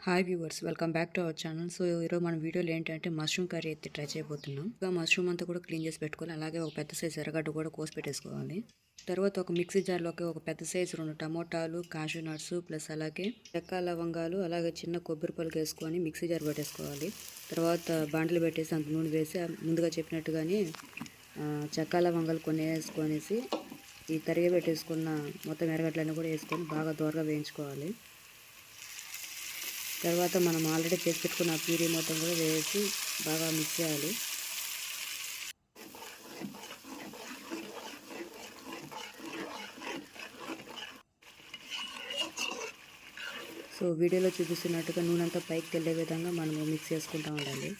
Hi viewers, welcome back to our channel. So ఈరోజు మన వీడియోలో ఏంటంటే మష్రూమ్ కర్రీ అయితే ట్రై చేయబోతున్నాం. ఇంకా మష్రూమ్ అంతా కూడా క్లీన్ చేసి పెట్టుకోవాలి. అలాగే ఒక పెద్ద సైజు ఎర్రగడ్డ కూడా కోసి పెట్టేసుకోవాలి. తర్వాత ఒక మిక్సీ జార్లోకి ఒక పెద్ద సైజు 2 టమోటాలు, కాజు నట్స్ ప్లస్ అలాగే చెక్క లవంగాలు అలాగే చిన్న కొబ్బరి పలుకు వేసుకొని మిక్సీ జార్ పెట్టేసుకోవాలి. తర్వాత బాండలు పెట్టేసి అంత నూనె వేసి ముందుగా చెప్పినట్టుగానే చెక్క లవంగాలు కొన్ని వేసుకొనేసి ఈ తరిగి పెట్టేసుకున్న మొత్తం ఎర్రగడ్డలన్నీ కూడా వేసుకొని బాగా దోరగా వేయించుకోవాలి. తర్వాత మనం ఆల్రెడీ చేసి పెట్టుకున్న ప్యూరీ మొత్తం కూడా వేసి బాగా మిక్స్ చేయాలి. సో వీడియోలో చూపిస్తున్నట్టుగా నూనె అంతా పైకి తెల్లే విధంగా మనము మిక్స్ చేసుకుంటూ ఉండాలి.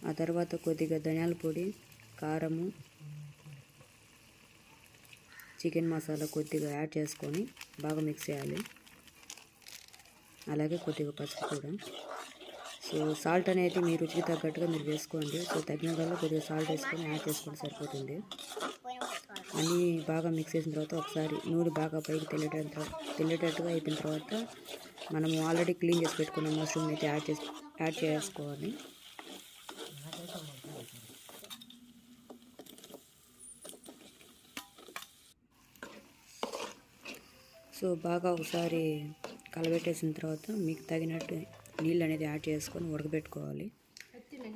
ఆ తర్వాత కొద్దిగా ధనియాల పొడి, కారము, చికెన్ మసాలా కొద్దిగా యాడ్ చేసుకొని బాగా మిక్స్ చేయాలి. అలాగే కొద్దిగా పసుపు కూడా. సో సాల్ట్ అనేది మీ రుచికి తగ్గట్టుగా మీరు వేసుకోండి. సో తగినంతలో కొద్దిగా సాల్ట్ వేసుకొని యాడ్ చేసుకొని సరిపోతుంది. అన్నీ బాగా మిక్స్ చేసిన తర్వాత ఒకసారి నూనె బాగా పైకి తెల్లేటట్టుగా అయిపోయిన తర్వాత మనము ఆల్రెడీ క్లీన్ చేసి పెట్టుకున్న మష్రూమ్ అయితే యాడ్ చేసుకోవాలి. సో బాగా ఒకసారి కలబెట్టేసిన తర్వాత మీకు తగినట్టు నీళ్ళు అనేది యాడ్ చేసుకొని ఉడకబెట్టుకోవాలి.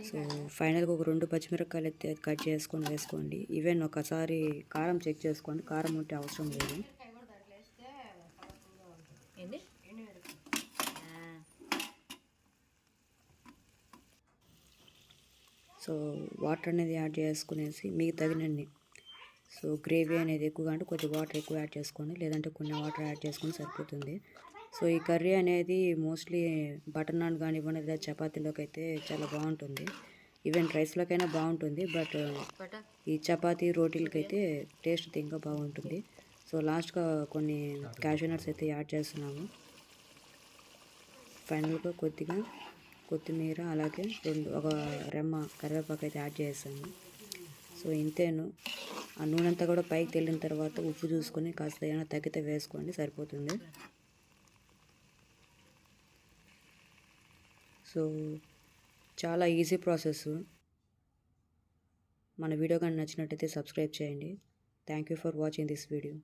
సో ఫైనల్గా ఒక 2 పచ్చిమిరపకాయలు అయితే కట్ చేసుకొని వేసుకోండి. ఈవెన్ ఒకసారి కారం చెక్ చేసుకోండి, కారం ఉంటే అవసరం లేదు. సో వాటర్ అనేది యాడ్ చేసుకునేసి మీకు తగినన్ని. సో గ్రేవీ అనేది ఎక్కువగా అంటే కొద్దిగా వాటర్ ఎక్కువ యాడ్ చేసుకోండి, లేదంటే కొన్ని వాటర్ యాడ్ చేసుకొని సరిపోతుంది. సో ఈ కర్రీ అనేది మోస్ట్లీ బటర్ నాన్ కానివ్వండి లేదా చపాతీలోకి అయితే చాలా బాగుంటుంది. ఈవెన్ రైస్లోకైనా బాగుంటుంది, బట్ ఈ చపాతీ రోటీలకి అయితే టేస్ట్ ఇంకా బాగుంటుంది. సో లాస్ట్గా కొన్ని క్యాషూ నట్స్ అయితే యాడ్ చేస్తున్నాము. ఫైనల్గా కొద్దిగా కొత్తిమీర అలాగే ఒక రెమ్మ కరివేపాకు అయితే యాడ్ చేసాము. సో ఇంతేను. ఆ నూనె అంతా కూడా పైకి తెల్లిన తర్వాత ఉప్పు చూసుకొని కాస్త ఏమైనా తగ్గితే వేసుకోండి, సరిపోతుంది. సో చాలా ఈజీ ప్రాసెస్. మన వీడియో కానీ నచ్చినట్టయితే సబ్స్క్రైబ్ చేయండి. Thank you for watching this video.